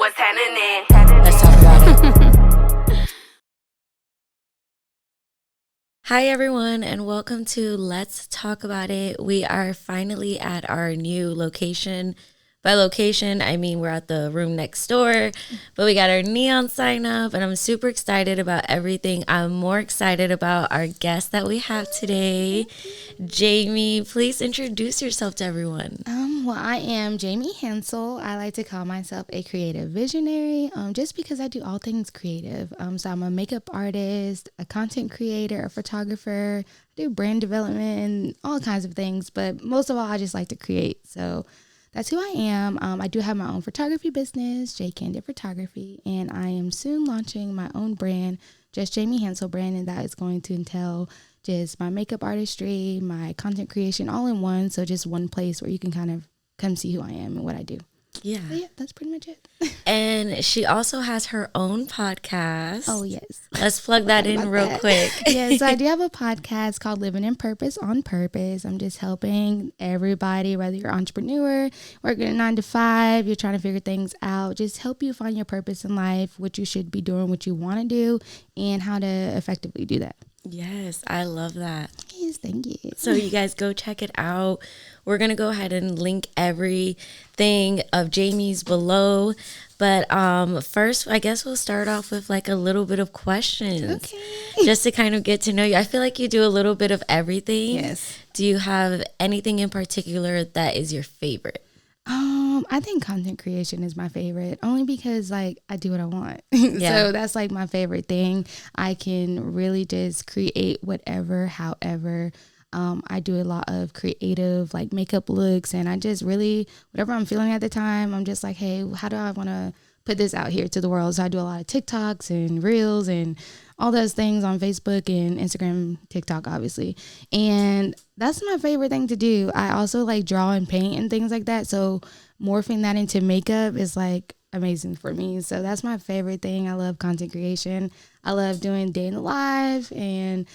What's happening? Let's talk about it. Hi everyone and welcome to Let's Talk About It. We are finally at our new location. By location, I mean we're at the room next door, but we got our neon sign up and I'm super excited about everything. I'm more excited about our guest that we have today. Jaime, please introduce yourself to everyone. Well, I am Jaime Hansel. I like to call myself a creative visionary, just because I do all things creative. So I'm a makeup artist, a content creator, a photographer. I do brand development and all kinds of things, but most of all, I just like to create. So that's who I am. I do have my own photography business, J Candid Photography, and I am soon launching my own brand, just Jaime Hansel brand, and that is going to entail just my makeup artistry, my content creation, all in one. So just one place where you can kind of come see who I am and what I do. Yeah. So yeah, that's pretty much it. And she also has her own podcast. Oh, yes. Let's plug that in real quick. Yes, so I do have a podcast called Living in Purpose on Purpose. I'm just helping everybody, whether you're an entrepreneur, working a 9 to 5, you're trying to figure things out, just help you find your purpose in life, what you should be doing, what you want to do, and how to effectively do that. Yes, I love that. Yes, thank you. So you guys go check it out. We're going to go ahead and link everything of Jaime's below. But first, I guess we'll start off with like a little bit of questions. Okay. Just to kind of get to know you. I feel like you do a little bit of everything. Yes. Do you have anything in particular that is your favorite? I think content creation is my favorite, only because like I do what I want. Yeah. So that's like my favorite thing. I can really just create whatever, however. I do a lot of creative like makeup looks, and I just really, whatever I'm feeling at the time, I'm just like, hey, how do I want to put this out here to the world? So I do a lot of TikToks and Reels and all those things on Facebook and Instagram, TikTok, obviously. And that's my favorite thing to do. I also like draw and paint and things like that. So morphing that into makeup is like amazing for me. So that's my favorite thing. I love content creation. I love doing day in the life and,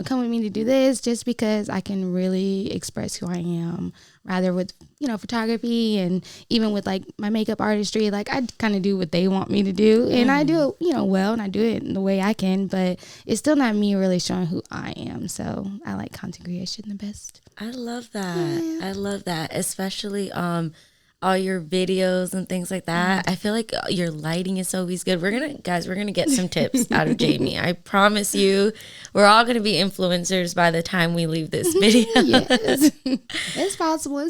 come with me to do this just because I can really express who I am, rather with, photography and even with like my makeup artistry. Like I kind of do what they want me to do, and I do it, well, and I do it in the way I can, but it's still not me really showing who I am. So I like content creation the best. I love that. Yeah. I love that. Especially all your videos and things like that. I feel like your lighting is always good. We're gonna get some tips out of Jaime. I promise you, we're all gonna be influencers by the time we leave this video. Yes. It's possible.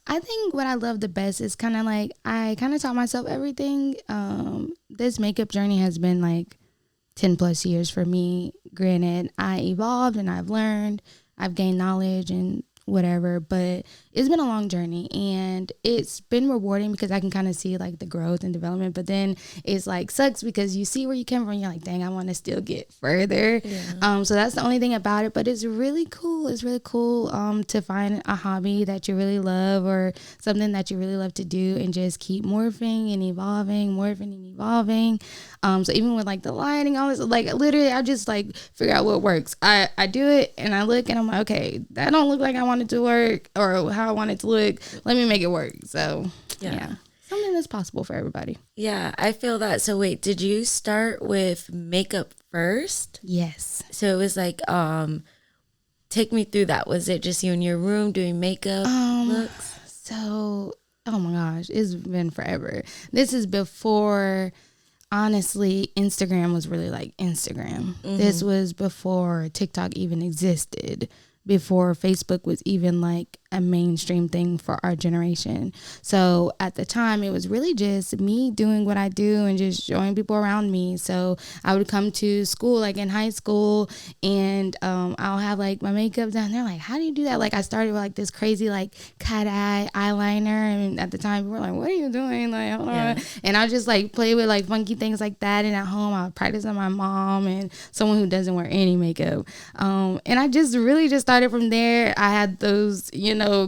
I think what I love the best is kind of like, I kind of taught myself everything. This makeup journey has been like 10 plus years for me. Granted, I evolved and I've learned, I've gained knowledge and whatever, but it's been a long journey and it's been rewarding because I can kind of see like the growth and development, but then it's like sucks because you see where you came from and you're like, dang, I want to still get further. Yeah. So that's the only thing about it, but it's really cool. It's really cool to find a hobby that you really love or something that you really love to do and just keep morphing and evolving. So even with like the lighting, all this, like literally I just like figure out what works. I do it and I look and I'm like, okay, that don't look like I want it to work or how I want it to look. Let me make it work. So yeah. Something that's possible for everybody. Yeah, I feel that. So wait, did you start with makeup first? Yes. So it was like, take me through that. Was it just you in your room doing makeup looks? So, oh my gosh, it's been forever. This is before, honestly, Instagram was really like Instagram. Mm-hmm. This was before TikTok even existed, before Facebook was even like a mainstream thing for our generation. So at the time, it was really just me doing what I do and just showing people around me. So I would come to school, like in high school, and I'll have like my makeup done. They're like, how do you do that? Like I started with like this crazy like cat eye eyeliner, and at the time we were like, what are you doing? Like, hold on. And I just like play with like funky things like that. And at home, I would practice on my mom and someone who doesn't wear any makeup. And I just really just started from there. I had those,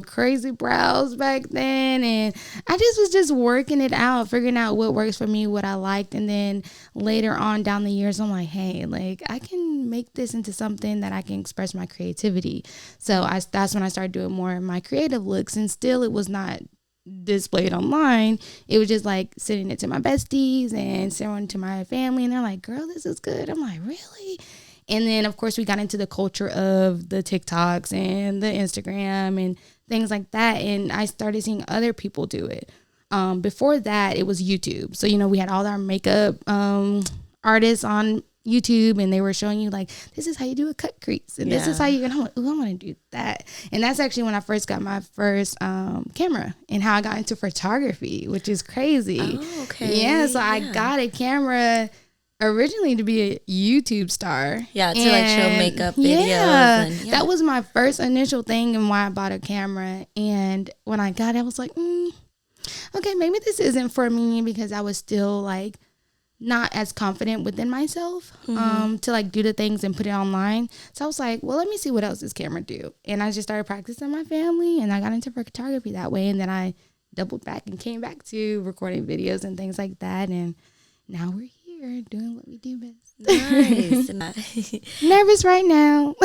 crazy brows back then, and I was just working it out, figuring out what works for me, what I liked. And then later on down the years, I'm like, hey, like I can make this into something that I can express my creativity. So that's when I started doing more of my creative looks, and still it was not display it online. It was just like sending it to my besties and sending it to my family, and they're like, girl, this is good. I'm like, really? And then of course we got into the culture of the TikToks and the Instagram and things like that, and I started seeing other people do it. Before that, it was YouTube. So, we had all our makeup artists on YouTube, and they were showing you like, this is how you do a cut crease, and this is how you, and I'm like, ooh, I want to do that. And that's actually when I first got my first camera, and how I got into photography, which is crazy. Oh, okay. Yeah, so I got a camera originally to be a YouTube star. Yeah, to like show makeup videos. Yeah, that was my first initial thing and why I bought a camera. And when I got it, I was like, okay, maybe this isn't for me, because I was still like not as confident within myself to like do the things and put it online. So I was like, well, let me see what else this camera do. And I just started practicing my family, and I got into photography that way. And then I doubled back and came back to recording videos and things like that. And now we're here doing what we do best. Nice. Nervous right now.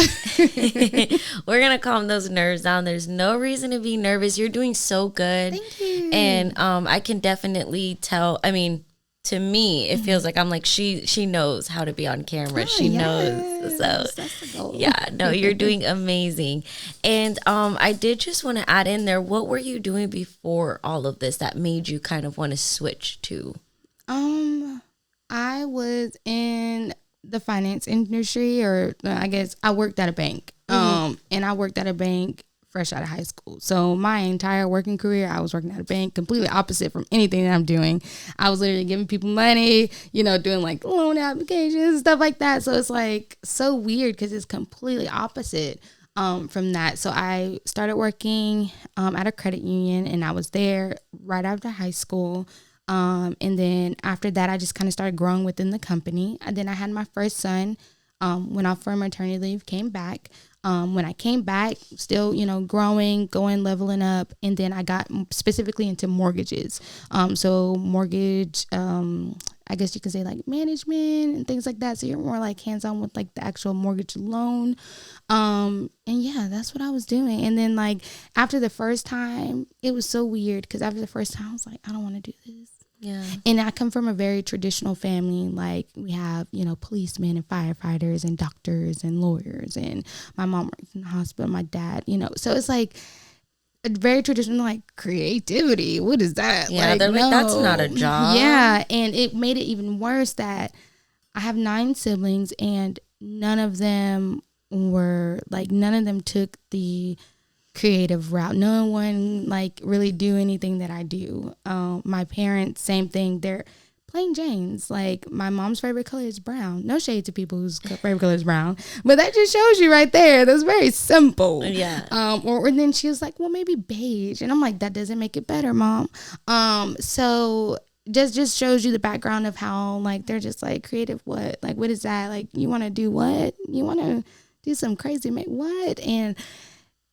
We're gonna calm those nerves down. There's no reason to be nervous. You're doing so good. Thank you. And I can definitely tell. I mean, to me, it feels like I'm like, she knows how to be on camera. She knows. So that's the goal. yeah, no, you're doing amazing. And I did just want to add in there, what were you doing before all of this that made you kind of want to switch to? I was in the finance industry, or I guess I worked at a bank. And I worked at a bank fresh out of high school. So my entire working career, I was working at a bank, completely opposite from anything that I'm doing. I was literally giving people money, doing like loan applications, stuff like that. So it's like so weird, because it's completely opposite from that. So I started working at a credit union, and I was there right after high school. And then after that, I just kind of started growing within the company. And then I had my first son, went off for maternity leave, came back. When I came back, still, growing, leveling up. And then I got specifically into mortgages. So mortgage, I guess you could say like management and things like that. So you're more like hands-on with like the actual mortgage loan. And yeah, that's what I was doing. And then like after the first time, it was so weird, because after the first time I was like, I don't want to do this. Yeah. And I come from a very traditional family. Like we have, policemen and firefighters and doctors and lawyers, and my mom works in the hospital, my dad, so it's like a very traditional, like, creativity. What is that? Yeah, they're like, that's not a job. Yeah. And it made it even worse that I have 9 siblings, and none of them took the creative route. No one like really do anything that I do. My parents, same thing. They're plain Janes. Like my mom's favorite color is brown. No shade to people whose favorite color is brown, but that just shows you right there. That's very simple. Yeah. Or then she was like, well, maybe beige, and I'm like, that doesn't make it better, Mom. So just shows you the background of how like they're just like creative. What is that? Like you want to do what? You want to do some crazy make what? And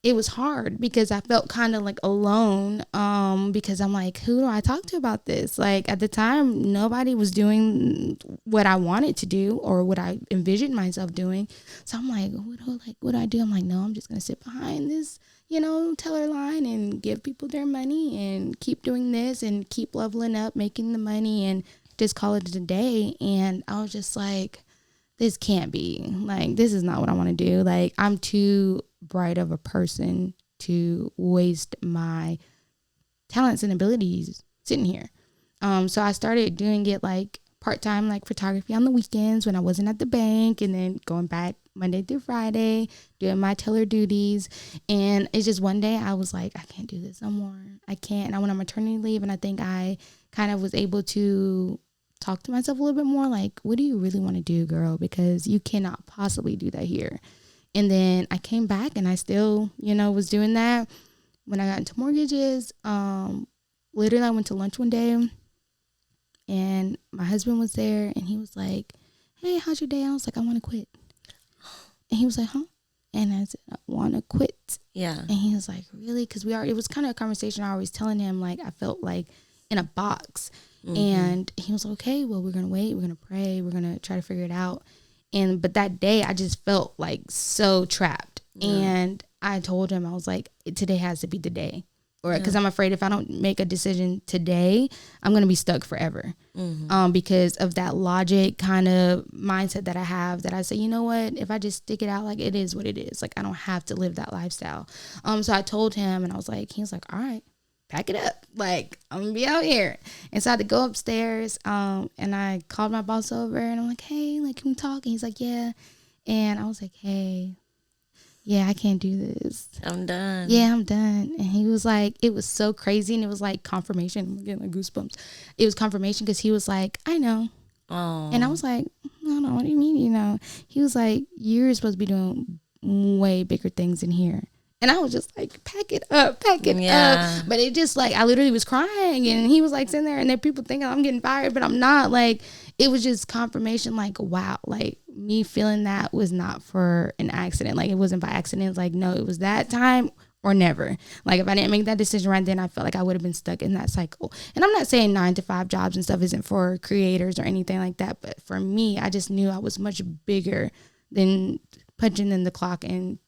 it was hard because I felt kind of like alone, because I'm like, who do I talk to about this? Like at the time, nobody was doing what I wanted to do or what I envisioned myself doing. So I'm like, what do I do? I'm like, no, I'm just going to sit behind this, teller line and give people their money and keep doing this and keep leveling up, making the money and just call it a day. And I was just like, this can't be. Like, this is not what I want to do. Like, I'm too bright of a person to waste my talents and abilities sitting here. So I started doing it like part-time, like photography on the weekends when I wasn't at the bank, and then going back Monday through Friday, doing my teller duties. And it's just one day I was like, I can't do this no more. I can't. And I went on maternity leave, and I think I kind of was able to talk to myself a little bit more, like, what do you really want to do, girl? Because you cannot possibly do that here. And then I came back, and I still, was doing that. When I got into mortgages, literally I went to lunch one day, and my husband was there, and he was like, hey, how's your day? I was like, I want to quit. And he was like, huh? And I said, I want to quit. Yeah. And he was like, really? Because it was kind of a conversation I was telling him, like, I felt like in a box. Mm-hmm. And he was like, okay, well, we're going to wait. We're going to pray. We're going to try to figure it out. But that day I just felt like so trapped. Yeah. And I told him, I was like, today has to be the day. or because I'm afraid if I don't make a decision today, I'm going to be stuck forever. Because of that logic kind of mindset that I have, that I say, you know what, if I just stick it out, like, it is what it is. Like, I don't have to live that lifestyle. So I told him, and I was like, he was like, all right, pack it up. Like, I'm going to be out here. And so I had to go upstairs, and I called my boss over, and I'm like, hey, like, can we talk? And he's like, yeah. And I was like, hey, yeah, I can't do this. I'm done. Yeah, I'm done. And he was like, it was so crazy. And it was like confirmation. I'm getting like goosebumps. It was confirmation because he was like, I know. Oh. And I was like, no, what do you mean, you know? He was like, you're supposed to be doing way bigger things in here. And I was just like, pack it up. But it just like, I literally was crying. And he was like sitting there, and there people thinking I'm getting fired, but I'm not. Like, it was just confirmation, like, wow, like, me feeling that was not for an accident. Like, it wasn't by accident. It's like, no, it was that time or never. Like, if I didn't make that decision right then, I felt like I would have been stuck in that cycle. And I'm not saying 9-to-5 jobs and stuff isn't for creators or anything like that. But for me, I just knew I was much bigger than punching in the clock and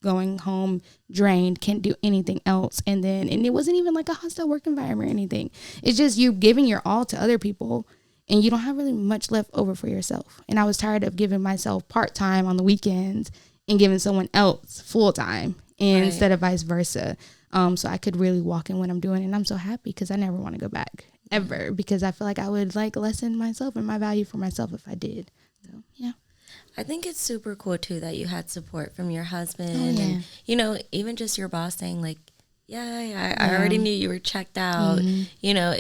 going home drained, can't do anything else. And it wasn't even like a hostile work environment or anything. It's just you giving your all to other people, and you don't have really much left over for yourself. And I was tired of giving myself part-time on the weekends and giving someone else full-time instead of vice versa. So I could really walk in what I'm doing. And I'm so happy because I never want to go back ever, because I feel like I would like lessen myself and my value for myself if I did. So, yeah. I think it's super cool too that you had support from your husband. Oh, yeah. And, you know, even just your boss saying like, I already knew you were checked out. You know,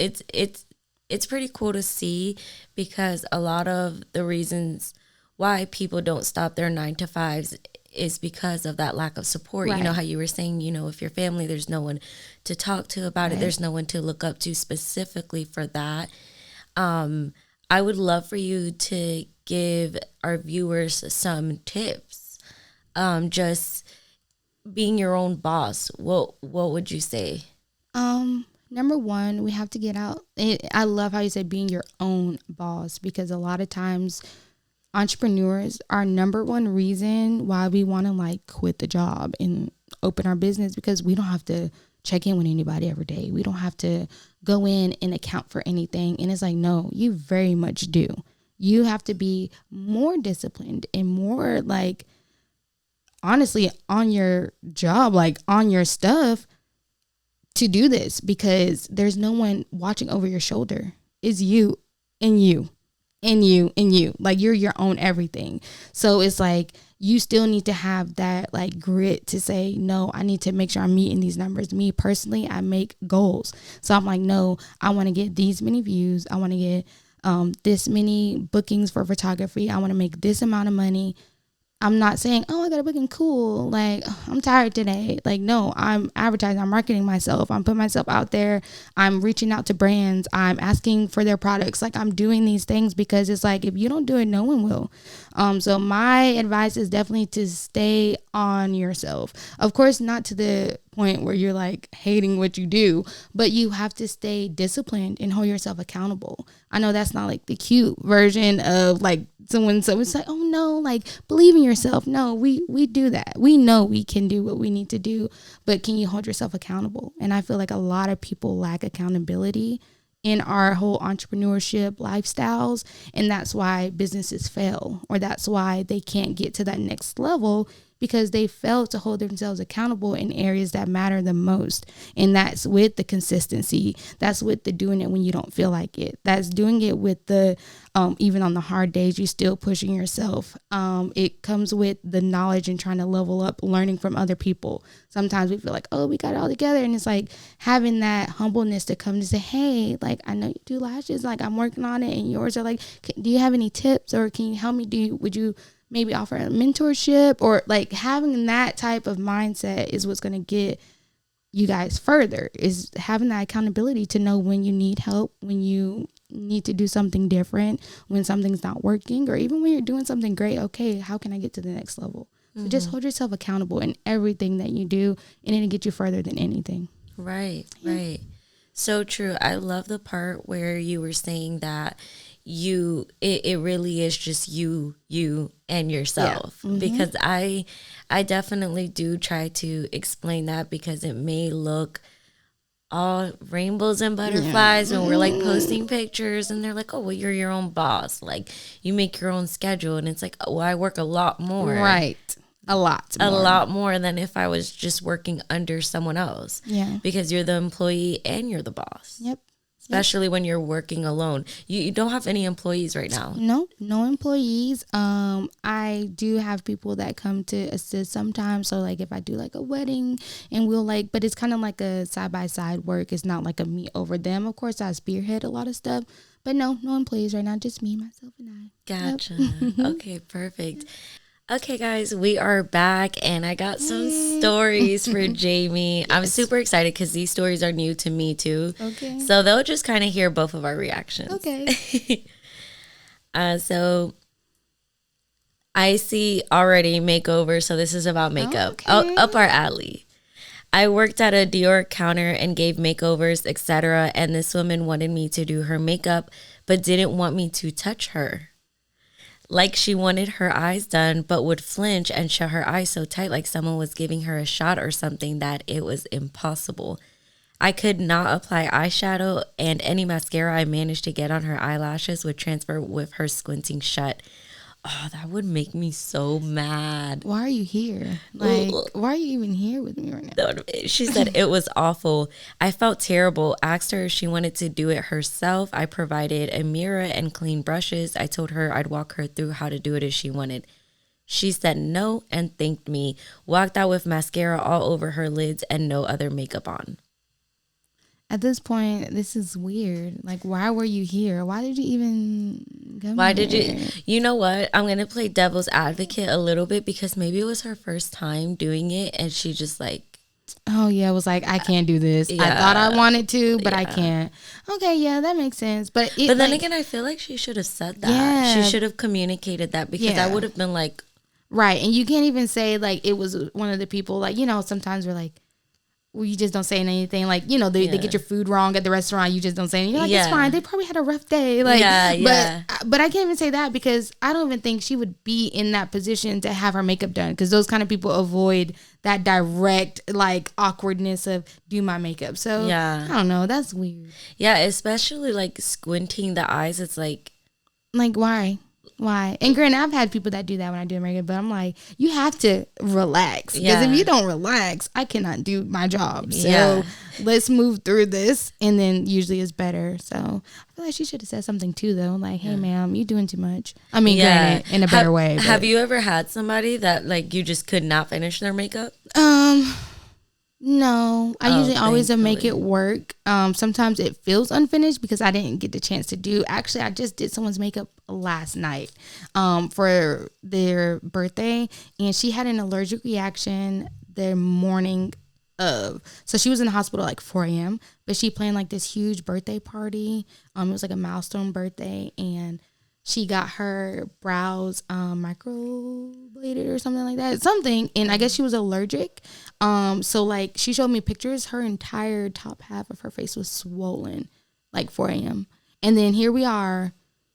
it's pretty cool to see, because a lot of the reasons why people don't stop their 9-to-5s is because of that lack of support. Right. You know how you were saying, you know, if your family, there's no one to talk to about it. There's no one to look up to specifically for that. I would love for you to give our viewers some tips. Just being your own boss. What would you say? Number one, we have to get out. I love how you said being your own boss, because a lot of times entrepreneurs, our number one reason why we want to like quit the job and open our business, because we don't have to check in with anybody every day. We don't have to go in and account for anything. And it's like, no, you very much do. You have to be more disciplined and more like, honestly, on your job, like on your stuff, to do this, because there's no one watching over your shoulder. It's you and you and you and you. Like, you're your own everything. So it's like, you still need to have that like grit to say, no, I need to make sure I'm meeting these numbers. Me personally, I make goals. So I'm like, no, I want to get these many views. I want to get this many bookings for photography. I want to make this amount of money. I'm not saying, oh, I got a booking, cool, like, I'm tired today. Like, no, I'm advertising, I'm marketing myself, I'm putting myself out there, I'm reaching out to brands, I'm asking for their products. Like, I'm doing these things because it's like, if you don't do it, no one will. So my advice is definitely to stay on yourself. Of course, not to the point where you're like hating what you do, but you have to stay disciplined and hold yourself accountable. I know that's not like the cute version of like someone's like, oh no, like, believe in yourself. No, we do that. We know we can do what we need to do, but can you hold yourself accountable? And I feel like a lot of people lack accountability in our whole entrepreneurship lifestyles. And that's why businesses fail, or that's why they can't get to that next level, because they fail to hold themselves accountable in areas that matter the most. And that's with the consistency. That's with the doing it when you don't feel like it. That's doing it with the, even on the hard days, you're still pushing yourself. It comes with the knowledge and trying to level up, learning from other people. Sometimes we feel like, oh, we got it all together. And it's like having that humbleness to come to say, hey, like, I know you do lashes, like, I'm working on it. And yours are like, do you have any tips, or can you help me? Would you maybe offer a mentorship? Or like, having that type of mindset is what's going to get you guys further, is having that accountability to know when you need help, when you need to do something different, when something's not working, or even when you're doing something great. Okay, how can I get to the next level? So just hold yourself accountable in everything that you do, and it'll get you further than anything. Right. So true. I love the part where you were saying that it really is just you and yourself. Because I definitely do try to explain that, because it may look all rainbows and butterflies when we're like posting pictures, and they're like, oh, well, you're your own boss, like you make your own schedule, and it's like, oh, well, I work a lot more, right, a lot more than if I was just working under someone else. Yeah, because you're the employee and you're the boss. Yep. Especially when you're working alone. You don't have any employees right now. No employees. I do have people that come to assist sometimes. So like if I do like a wedding and we'll like, but it's kind of like a side by side work. It's not like a me over them. Of course, I spearhead a lot of stuff, but no employees right now. Just me, myself, and I. Gotcha. Yep. Okay, perfect. Okay, guys, we are back, and I got some stories for Jaime. Yes. I'm super excited because these stories are new to me, too. Okay. So they'll just kind of hear both of our reactions. Okay. So I see already makeover, so this is about makeup. Okay. Up our alley. I worked at a Dior counter and gave makeovers, etc., and this woman wanted me to do her makeup, but didn't want me to touch her. Like she wanted her eyes done, but would flinch and shut her eyes so tight like someone was giving her a shot or something that it was impossible. I could not apply eyeshadow, and any mascara I managed to get on her eyelashes would transfer with her squinting shut. Oh, that would make me so mad. Why are you here? Like, why are you even here with me right now? She said it was awful. I felt terrible. Asked her if she wanted to do it herself. I provided a mirror and clean brushes. I told her I'd walk her through how to do it if she wanted. She said no and thanked me. Walked out with mascara all over her lids and no other makeup on. At this point, this is weird. Like, why were you here? Why did you even come Why here? did you? You know what? I'm going to play devil's advocate a little bit because maybe it was her first time doing it and she just like. Oh, yeah. It was like, I can't do this. Yeah. I thought I wanted to, but I can't. Okay, yeah, that makes sense. But then again, I feel like she should have said that. Yeah. She should have communicated that because I would have been like. Right. And you can't even say like it was one of the people like, you know, sometimes we're like, well, you just don't say anything. Like, you know, they get your food wrong at the restaurant. You just don't say anything. You're like, it's fine. They probably had a rough day. Like, But I can't even say that because I don't even think she would be in that position to have her makeup done. Because those kind of people avoid that direct, like, awkwardness of do my makeup. So, I don't know. That's weird. Yeah, especially, like, squinting the eyes. It's like why? Why? And granted, I've had people that do that when I do makeup, but I'm like, you have to relax. Because if you don't relax, I cannot do my job. So let's move through this. And then usually it's better. So I feel like she should have said something too, though. Like, hey, ma'am, you're doing too much. I mean, granted, in a better way. But. Have you ever had somebody that, like, you just could not finish their makeup? No, I usually always make it work. Sometimes it feels unfinished because I didn't get the chance to do. Actually, I just did someone's makeup last night for their birthday, and she had an allergic reaction the morning of. So she was in the hospital like 4 a.m., but she planned like this huge birthday party. It was like a milestone birthday, and she got her brows microbladed or something like that. And I guess she was allergic. So like she showed me pictures. Her entire top half of her face was swollen, like 4 a.m. And then here we are,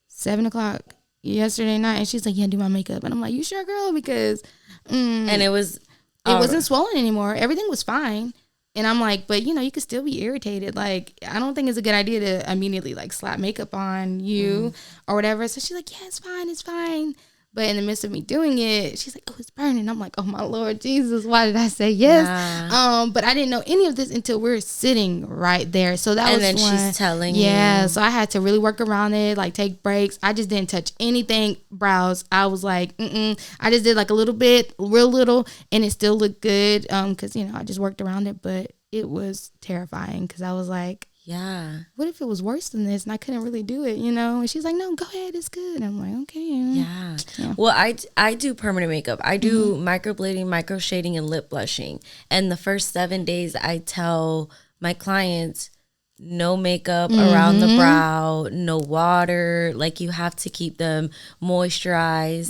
7 o'clock yesterday night, and she's like, "Yeah, do my makeup." And I'm like, "You sure, girl?" Because and it wasn't swollen anymore. Everything was fine. And I'm like, but you know, you could still be irritated. Like, I don't think it's a good idea to immediately like slap makeup on you or whatever. So she's like, yeah, it's fine. But in the midst of me doing it, she's like, oh, it's burning. I'm like, oh my Lord Jesus, why did I say yes? Yeah. But I didn't know any of this until we're sitting right there. So that was and then she's telling you. Yeah, so I had to really work around it, like take breaks. I just didn't touch anything brows. I was like, I just did like a little bit, real little, and it still looked good. Because you know I just worked around it, but it was terrifying because I was like, yeah, what if it was worse than this and I couldn't really do it, you know? And she's like, no, go ahead, it's good. And I'm like, okay. Yeah. Well, I do permanent makeup. I do microblading, micro shading, and lip blushing. And the first 7 days, I tell my clients, no makeup around the brow, no water. Like, you have to keep them moisturized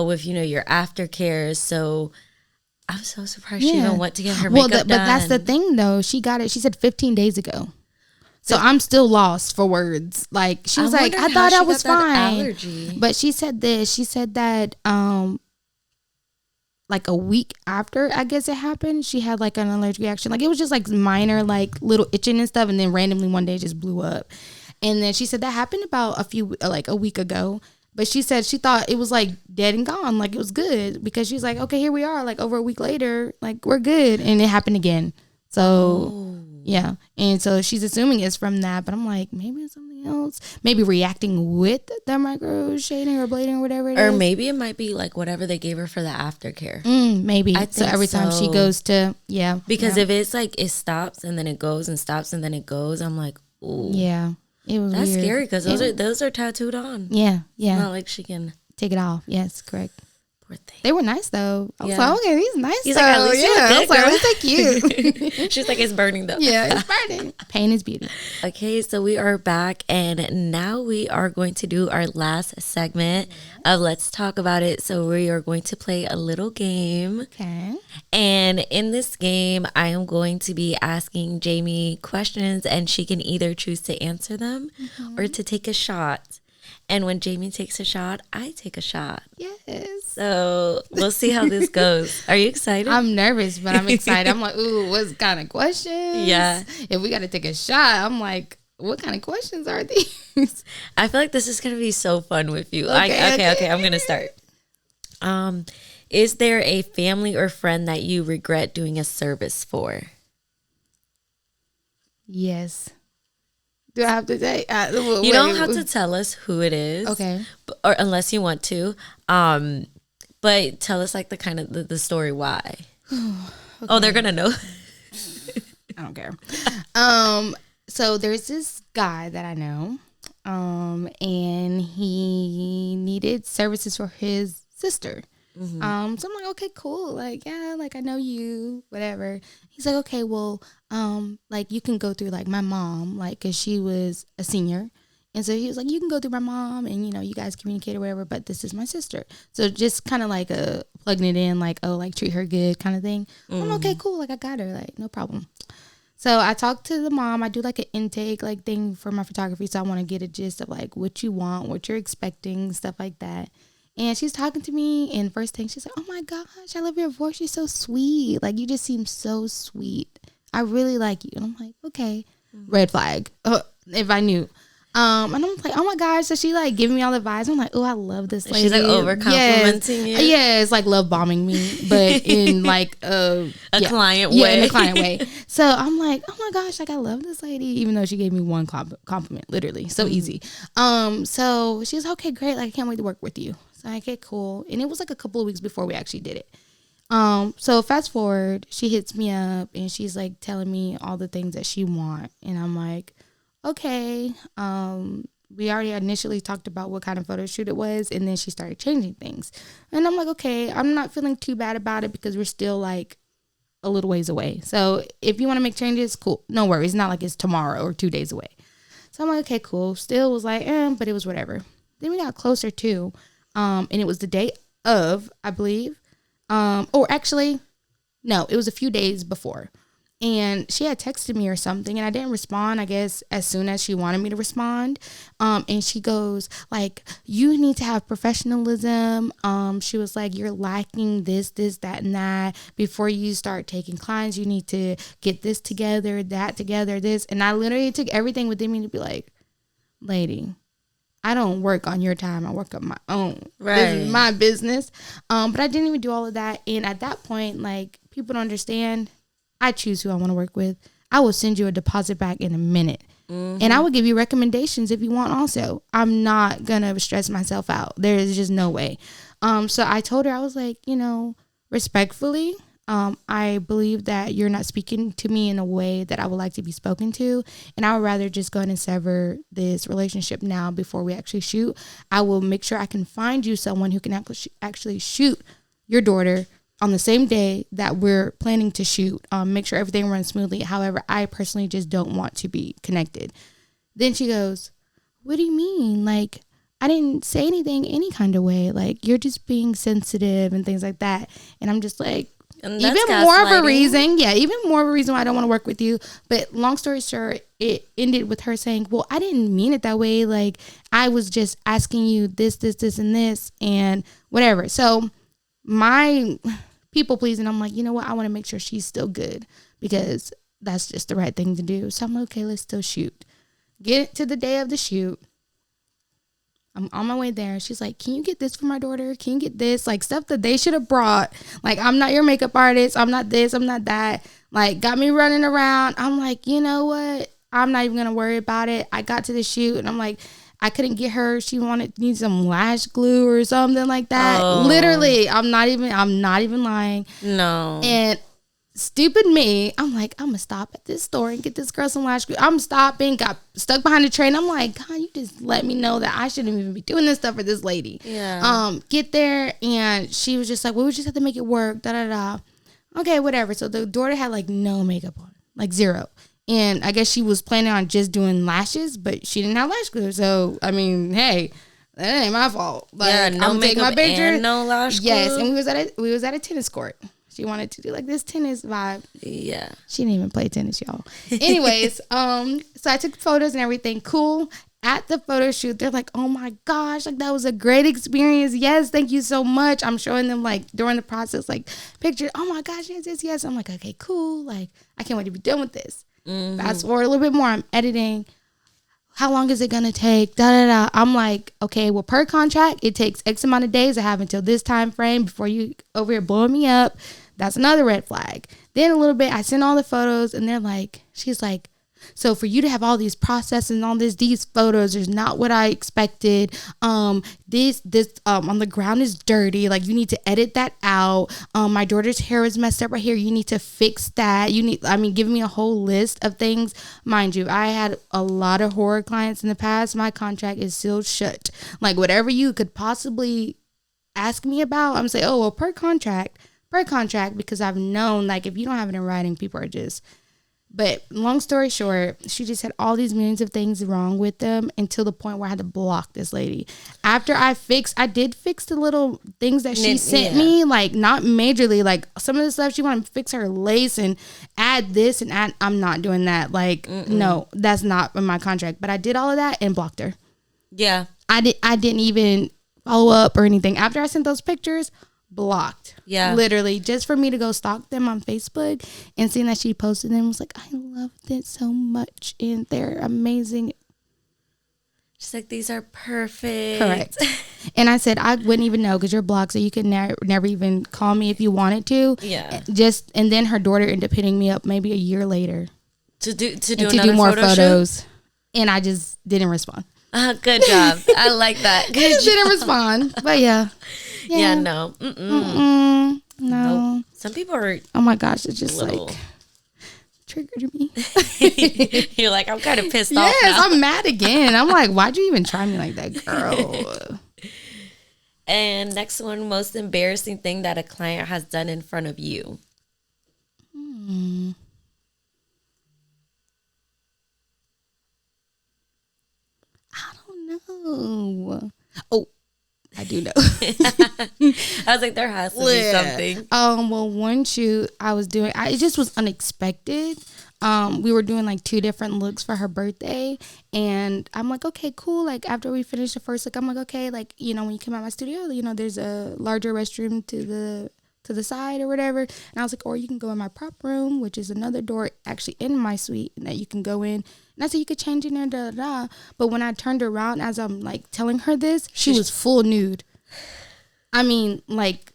with, you know, your aftercare. So I'm so surprised she even went to get her makeup done. But that's the thing, though. She got it, she said 15 days ago. So I'm still lost for words. Like, she was like, I thought I was fine. But she said this. She said that like a week after, I guess it happened, she had like an allergic reaction. Like it was just like minor, like little itching and stuff. And then randomly one day it just blew up. And then she said that happened about a week ago. But she said she thought it was like dead and gone. Like it was good because she's like, okay, here we are. Like over a week later, like we're good. And it happened again. So yeah. And so she's assuming it's from that. But I'm like, maybe it's something else. Maybe reacting with the micro shading or blading or whatever it is. Or maybe it might be like whatever they gave her for the aftercare. Maybe. I think every time she goes to, Because if it's like it stops and then it goes and stops and then it goes, I'm like, ooh. Yeah. It was That's weird. scary because those are tattooed on. Yeah. It's not like she can take it off. Yes, correct. Poor thing. They were nice though. I was like, okay, these nice. He's like, at least you look I was good, like, girl. at least they cute. She's like, it's burning though. Yeah, it's burning. Pain is beauty. Okay, so we are back and now we are going to do our last segment of Let's Talk About It. So we are going to play a little game. Okay. And in this game, I am going to be asking Jaime questions and she can either choose to answer them or to take a shot. And when Jaime takes a shot, I take a shot. Yes. So we'll see how this goes. Are you excited? I'm nervous, but I'm excited. I'm like, ooh, what kind of questions? Yeah. If we got to take a shot, I'm like, what kind of questions are these? I feel like this is going to be so fun with you. Okay. I'm going to start. Is there a family or friend that you regret doing a service for? Yes. Do I have to say? You don't have to tell us who it is. Okay. Or unless you want to. But tell us like the kind of the story why. Okay. Oh, they're gonna know. I don't care. So there's this guy that I know, and he needed services for his sister. So I'm like, okay, cool. Like, yeah, like I know you, whatever. He's like, okay, well, like you can go through like my mom, like, cause she was a senior. And so he was like, you can go through my mom and, you know, you guys communicate or whatever, but this is my sister. So just kind of like plugging it in, like, oh, like treat her good kind of thing. I'm okay, cool. Like I got her, like no problem. So I talked to the mom. I do like an intake like thing for my photography. So I want to get a gist of like what you want, what you're expecting, stuff like that. And she's talking to me, and first thing she's like, oh my gosh, I love your voice. You're so sweet. Like, you just seem so sweet. I really like you. And I'm like, okay, red flag, if I knew. And I'm like, oh my gosh. So she like giving me all the vibes. I'm like, oh, I love this lady. She's like over complimenting you. Yeah, it's like love bombing me, but in like a client way. way. Yeah, in a client way. So I'm like, oh my gosh, like I love this lady, even though she gave me one compliment, literally. So easy. So she was okay, great. Like I can't wait to work with you. So I get cool. And it was like a couple of weeks before we actually did it. So fast forward, she hits me up and she's like telling me all the things that she want. And I'm like, okay. We already initially talked about what kind of photo shoot it was. And then she started changing things. And I'm like, okay, I'm not feeling too bad about it because we're still like a little ways away. So if you want to make changes, cool. No worries. It's not like it's tomorrow or 2 days away. So I'm like, okay, cool. Still was like, but it was whatever. Then we got closer too. And it was the day of, I believe. Or actually, no, it was a few days before. And she had texted me or something, and I didn't respond, I guess, as soon as she wanted me to respond. And she goes, like, you need to have professionalism. She was like, you're lacking this, that, and that. Before you start taking clients, you need to get this together, that together, this. And I literally took everything within me to be like, lady, I don't work on your time. I work on my own. Right. This is my business. But I didn't even do all of that. And at that point, like, people don't understand. I choose who I want to work with. I will send you a deposit back in a minute. And I will give you recommendations if you want also. I'm not going to stress myself out. There is just no way. So I told her, I was like, you know, respectfully, I believe that you're not speaking to me in a way that I would like to be spoken to. And I would rather just go ahead and sever this relationship now before we actually shoot. I will make sure I can find you someone who can actually shoot your daughter on the same day that we're planning to shoot. Make sure everything runs smoothly. However, I personally just don't want to be connected. Then she goes, what do you mean? Like, I didn't say anything any kind of way. Like, you're just being sensitive and things like that. And I'm just like, even more of a reason why I don't want to work with you. But long story short, it ended with her saying, well, I didn't mean it that way. Like, I was just asking you this, and this, and whatever. So my people pleasing. I'm like, you know what? I want to make sure she's still good because that's just the right thing to do. So I'm like, okay, let's still shoot. Get to the day of the shoot. I'm on my way there. She's like, can you get this for my daughter? Can you get this? Like, stuff that they should have brought. Like, I'm not your makeup artist. I'm not this. I'm not that. Like, got me running around. I'm like, you know what? I'm not even going to worry about it. I got to the shoot and I'm like, I couldn't get her. She need some lash glue or something like that. Oh. Literally, I'm not even lying. No. And stupid me, I'm like, I'm gonna stop at this store and get this girl some lash glue. I'm stopping, got stuck behind the train. I'm like, God, you just let me know that I shouldn't even be doing this stuff for this lady. Yeah. Get there and she was just like, well, we just have to make it work. Da da da. Okay, whatever. So the daughter had like no makeup on, like zero. And I guess she was planning on just doing lashes, but she didn't have lash glue. So I mean, hey, that ain't my fault. Like, yeah, no I'm taking makeup my picture. and no lash glue. Yes, and we was at a tennis court. She wanted to do like this tennis vibe. Yeah. She didn't even play tennis, y'all. Anyways, so I took photos and everything. Cool. At the photo shoot, they're like, oh my gosh, like that was a great experience. Yes, thank you so much. I'm showing them like during the process, like pictures. Oh my gosh, yes. I'm like, okay, cool. Like, I can't wait to be done with this. Mm-hmm. Fast forward a little bit more. I'm editing. How long is it going to take? I'm like, okay, well, per contract, it takes X amount of days. I have until this time frame before you over here blowing me up. That's another red flag. Then a little bit, I send all the photos and they're like, she's like, so for you to have all these processes and all these photos is not what I expected. This on the ground is dirty. Like, you need to edit that out. My daughter's hair is messed up right here. You need to fix that. Give me a whole list of things. Mind you, I had a lot of horror clients in the past. My contract is still shut. Like, whatever you could possibly ask me about, I'm saying, oh, well, per contract, because I've known, like, if you don't have it in writing, people are just... But long story short, she just had all these millions of things wrong with them until the point where I had to block this lady. After I did fix the little things that she sent me, like not majorly, like some of the stuff she wanted to fix her lace and add this and add. I'm not doing that. Like, no, that's not in my contract. But I did all of that and blocked her. Yeah. I didn't even follow up or anything. After I sent those pictures, blocked. Yeah. Literally, just for me to go stalk them on Facebook and seeing that she posted them, was like, I loved it so much and they're amazing. She's like, these are perfect. Correct. And I said, I wouldn't even know because you're blocked, so you could never even call me if you wanted to. Yeah. And then her daughter ended up hitting me up maybe a year later To do more photo photos. shoot? And I just didn't respond. Good job. I like that. Good job. Didn't respond. But yeah. Yeah, no. No. Nope. Some people are... Oh my gosh, it's just little... like triggered me. You're like, I'm kind of pissed off now. Yes, I'm mad again. I'm like, why'd you even try me like that, girl? And next one, most embarrassing thing that a client has done in front of you. I don't know. Oh, I do know. I was like, there has to be something. Well, one shoot I was doing, it just was unexpected. We were doing like 2 different looks for her birthday, and I'm like, okay, cool. Like, after we finished the first look, I'm like, okay, like, you know, when you come out my studio, you know, there's a larger restroom to the side or whatever. And I was like, or you can go in my prop room, which is another door actually in my suite that you can go in. And I said, you could change in there, da, da, da. But when I turned around, as I'm like telling her this, she was full nude. I mean, like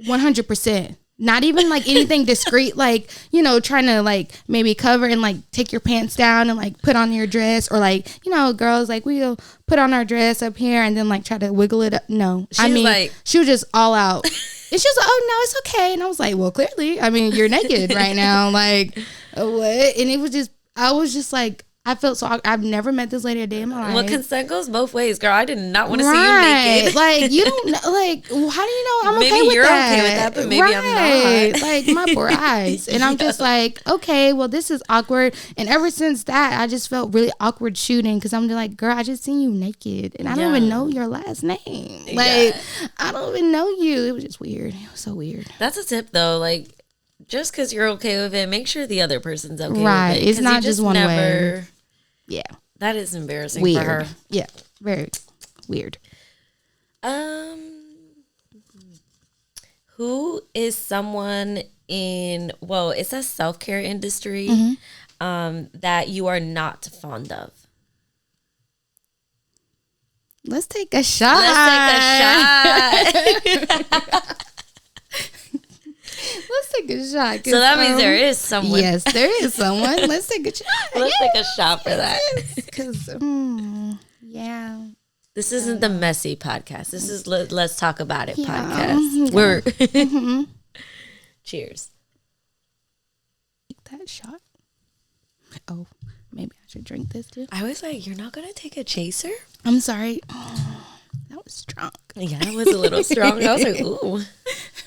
100%. Not even like anything discreet, like, you know, trying to like maybe cover and like take your pants down and like put on your dress, or like, you know, girls like we'll put on our dress up here and then like try to wiggle it up. No, I mean, like, she was just all out. And she was like, oh no, it's okay. And I was like, well, clearly, I mean, you're naked right now. Like, what? And it was just, I was just like, I felt so, I've never met this lady a day in my life. Well, consent goes both ways, girl. I did not want to see you naked. Like, you don't know, like, how do you know I'm maybe okay with you're that? okay with that, but maybe I'm not. Like, my poor eyes. And I'm just like, okay, well, this is awkward. And ever since that, I just felt really awkward shooting, because I'm like, girl, I just seen you naked and I don't even know your last name. Like, I don't even know you. It was just weird. It was so weird. That's a tip, though. Like, just because you're okay with it, make sure the other person's okay with it. Right. It's not just one way. Yeah. That is embarrassing weird. for her. Yeah. Very weird. Who is someone in, well, it's a self-care industry that you are not fond of? Let's take a shot. Let's take a shot. Let's take a shot. So that means there is someone. Yes, there is someone. Let's take a shot. Let's take a shot for that. Because, yeah. This isn't the messy podcast. This is Let's Talk About It Yeah. podcast. We're cheers. Take that shot. Oh, maybe I should drink this too. I was like, you're not gonna take a chaser? I'm sorry. Oh, that was strong. Yeah, it was a little strong. I was like, ooh,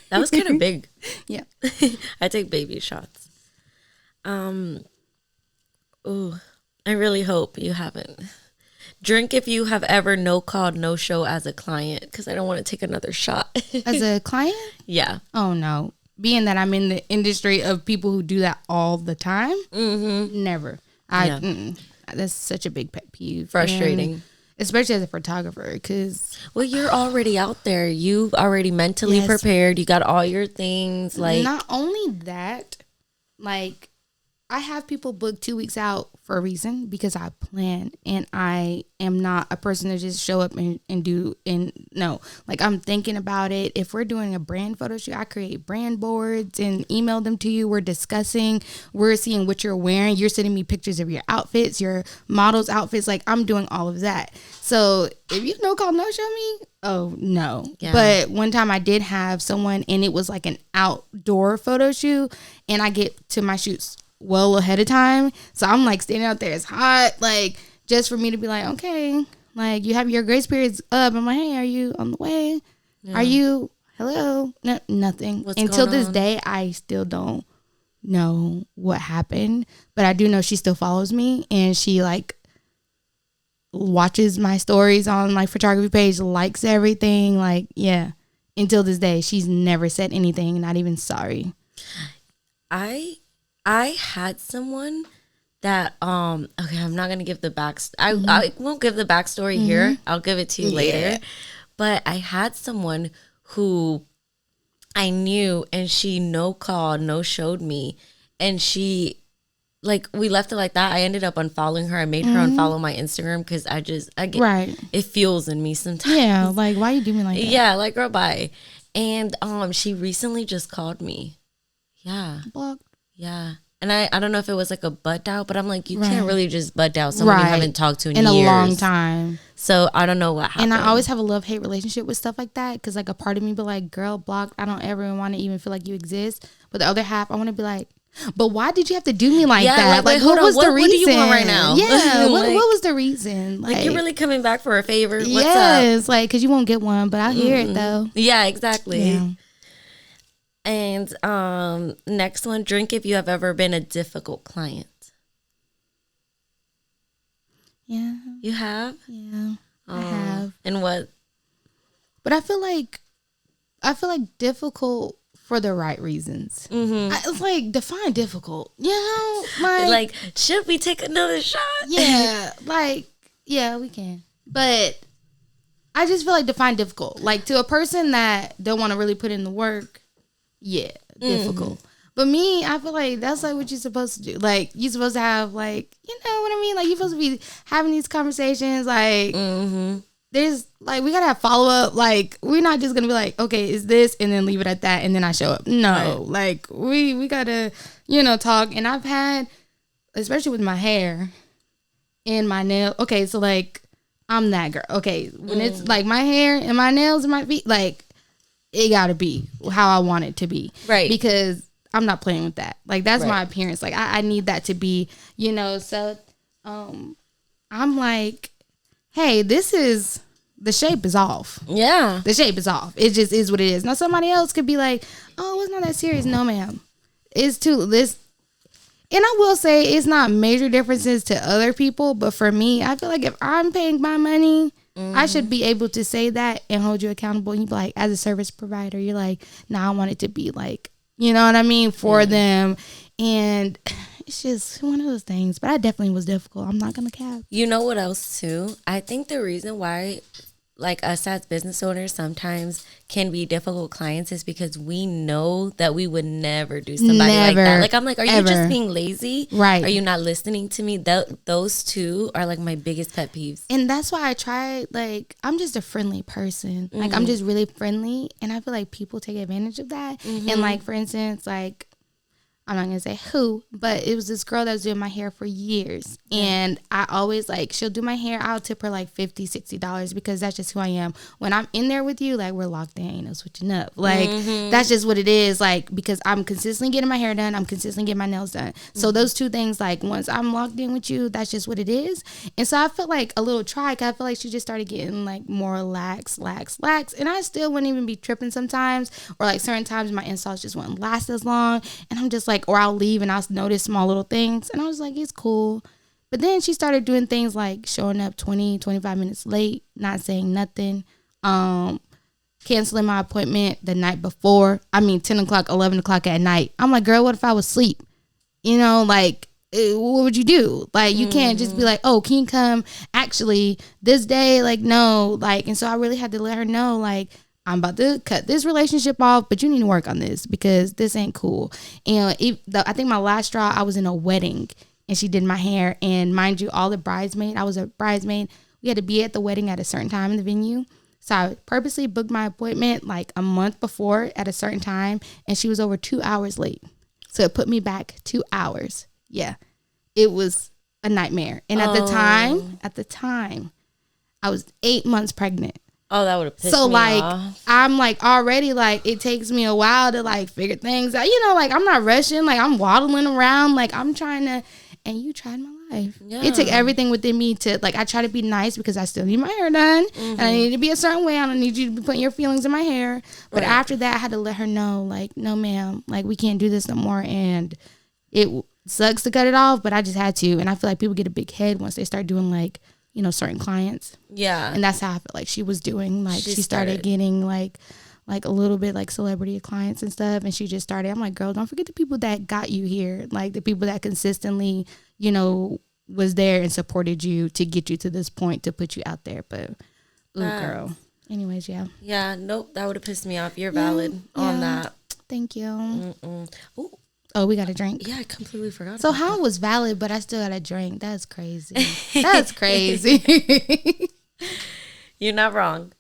that was kind of big. Yeah. I take baby shots. Ooh, I really hope you haven't. Drink if you have ever no called no show as a client, because I don't want to take another shot. As a client? Yeah. Oh no. Being that I'm in the industry of people who do that all the time, never. That's such a big pet peeve. Frustrating. And especially as a photographer, because well, you're already out there. You already mentally prepared. You got all your things. Like, not only that, like I have people book 2 weeks out for a reason, because I plan, and I am not a person to just show up and do, and no, like I'm thinking about it. If we're doing a brand photo shoot, I create brand boards and email them to you. We're discussing, we're seeing what you're wearing. You're sending me pictures of your outfits, your models' outfits. Like I'm doing all of that. So if you no call, no show me, oh no. Yeah. But one time I did have someone, and it was like an outdoor photo shoot, and I get to my shoots well ahead of time, so I'm like standing out there, it's hot, like just for me to be like, okay, like you have your grace periods up. I'm like, hey, are you on the way? Are you, hello? No, nothing. What's until going this on? day I still don't know what happened, but I do know she still follows me, and she like watches my stories on my photography page, likes everything, like yeah. Until this day she's never said anything, not even sorry. I had someone that okay, I'm not gonna give the I won't give the backstory here. I'll give it to you later. But I had someone who I knew, and she no called, no showed me, and she like we left it like that. I ended up unfollowing her. I made her unfollow my Instagram because I get it fuels in me sometimes. Yeah, like why you do me like that? Yeah, like girl, bye. And she recently just called me. Yeah. Blocked. Yeah. And I don't know if it was like a butt dial, but I'm like, you can't really just butt dial someone you haven't talked to in years. A long time. So I don't know what happened. And I always have a love-hate relationship with stuff like that, because like a part of me be like, girl, blocked. I don't ever want to even feel like you exist. But the other half, I want to be like, but why did you have to do me like that? Like what was the reason? What do you want right now? Yeah, like, what was the reason? Like you're really coming back for a favor? What's yes, like because you won't get one, but I'll hear it though. Yeah, exactly. Yeah. And next one, drink if you have ever been a difficult client. Yeah. You have? Yeah. I have. And what? But I feel like difficult for the right reasons. It's like define difficult. You know, like should we take another shot? Yeah, like yeah, we can. But I just feel like define difficult. Like to a person that don't want to really put in the work. Yeah, difficult. But me, I feel like that's like what you're supposed to do. Like you're supposed to have like, you know what I mean? Like you're supposed to be having these conversations. Like there's like we gotta have follow up. Like we're not just gonna be like, okay, is this, and then leave it at that, and then I show up. No, like we gotta talk. And I've had, especially with my hair and my nail. Okay, so like I'm that girl. Okay, when it's like my hair and my nails and my feet, like. It gotta be how I want it to be. Right. Because I'm not playing with that. Like that's my appearance. Like I need that to be, so I'm like, hey, the shape is off. Yeah. The shape is off. It just is what it is. Now somebody else could be like, oh, it's not that serious. No, ma'am. It's this. And I will say it's not major differences to other people, but for me, I feel like if I'm paying my money, I should be able to say that and hold you accountable. And you be like, as a service provider, you're like, nah, I want it to be like, you know what I mean, for them. And it's just one of those things. But I definitely was difficult. I'm not gonna cap. You know what else too? I think the reason why, like us as business owners sometimes can be difficult clients is because we know that we would never do somebody like that. Like I'm like, are you just being lazy? Right. Are you not listening to me? Those two are like my biggest pet peeves. And that's why I try, like, I'm just a friendly person. Like, I'm just really friendly. And I feel like people take advantage of that. And, like, for instance, like, I'm not going to say who, but it was this girl that was doing my hair for years. And I always, like, she'll do my hair. I'll tip her, like, $50, $60 because that's just who I am. When I'm in there with you, like, we're locked in. Ain't no switching up. Like, that's just what it is. Like, because I'm consistently getting my hair done. I'm consistently getting my nails done. So those two things, like, once I'm locked in with you, that's just what it is. And so I felt like a little try. I feel like she just started getting, like, more lax. And I still wouldn't even be tripping sometimes. Or, like, certain times my installs just wouldn't last as long. And I'm just like, or I'll leave and I'll notice small little things. And I was like, it's cool. But then she started doing things like showing up 20, 25 minutes late, not saying nothing, canceling my appointment the night before. 10 o'clock, 11 o'clock at night. I'm like, girl, what if I was asleep? You know, like, what would you do? Like, you can't just be like, oh, can you come actually this day? Like, no. Like, and so I really had to let her know, like, I'm about to cut this relationship off, but you need to work on this because this ain't cool. And I think my last straw, I was in a wedding and she did my hair. And mind you, all the bridesmaid, I was a bridesmaid. We had to be at the wedding at a certain time in the venue. So I purposely booked my appointment like a month before at a certain time. And she was over 2 hours late. So it put me back 2 hours. Yeah, it was a nightmare. And at the time, I was 8 months pregnant. Oh, that would have pissed me off. I'm like already like it takes me a while to like figure things out. You know, like I'm not rushing. Like I'm waddling around. Like I'm trying to, and you tried my life. Yeah. It took everything within me to like. I try to be nice because I still need my hair done, and I need to be a certain way. I don't need you to be putting your feelings in my hair. But after that, I had to let her know, like, no, ma'am, like we can't do this no more. And it sucks to cut it off, but I just had to. And I feel like people get a big head once they start doing like, you know, certain clients. Yeah. And that's how I felt like she was doing. Like she started getting like a little bit like celebrity clients and stuff. And she just started, I'm like, girl, don't forget the people that got you here. Like the people that consistently, you know, was there and supported you to get you to this point to put you out there. But, girl. Anyways, yeah. Yeah, nope. That would have pissed me off. You're valid on that. Thank you. Ooh. Oh, we got a drink? Yeah, I completely forgot. So how it was valid, but I still got a drink. That's crazy. That's crazy. You're not wrong.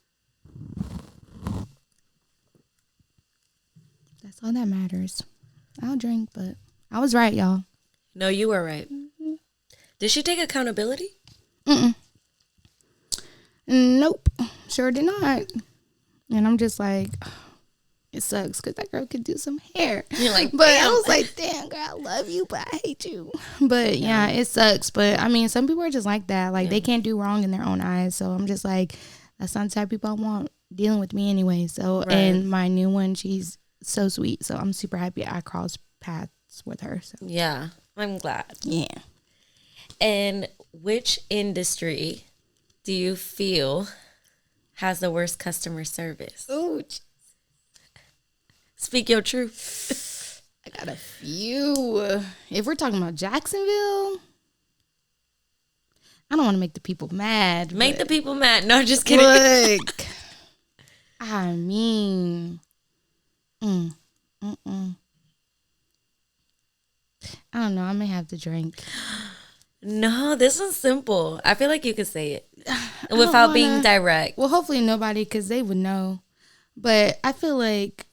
That's all that matters. I'll drink, but I was right, y'all. No, you were right. Mm-hmm. Did she take accountability? Nope. Sure did not. And I'm just like... It sucks because that girl could do some hair. You're like, but damn. I was like, damn, girl, I love you, but I hate you. But yeah, it sucks. But I mean, some people are just like that. Like they can't do wrong in their own eyes. So I'm just like, that's not the type of people I want dealing with me anyway. So, and my new one, she's so sweet. So I'm super happy I crossed paths with her. So yeah, I'm glad. Yeah. And which industry do you feel has the worst customer service? Oh, speak your truth. I got a few. If we're talking about Jacksonville, I don't want to make the people mad. Make the people mad. No, just kidding. Look, I mean, I don't know. I may have to drink. No, this one's simple. I feel like you could say it without being direct. Well, hopefully nobody, because they would know. But I feel like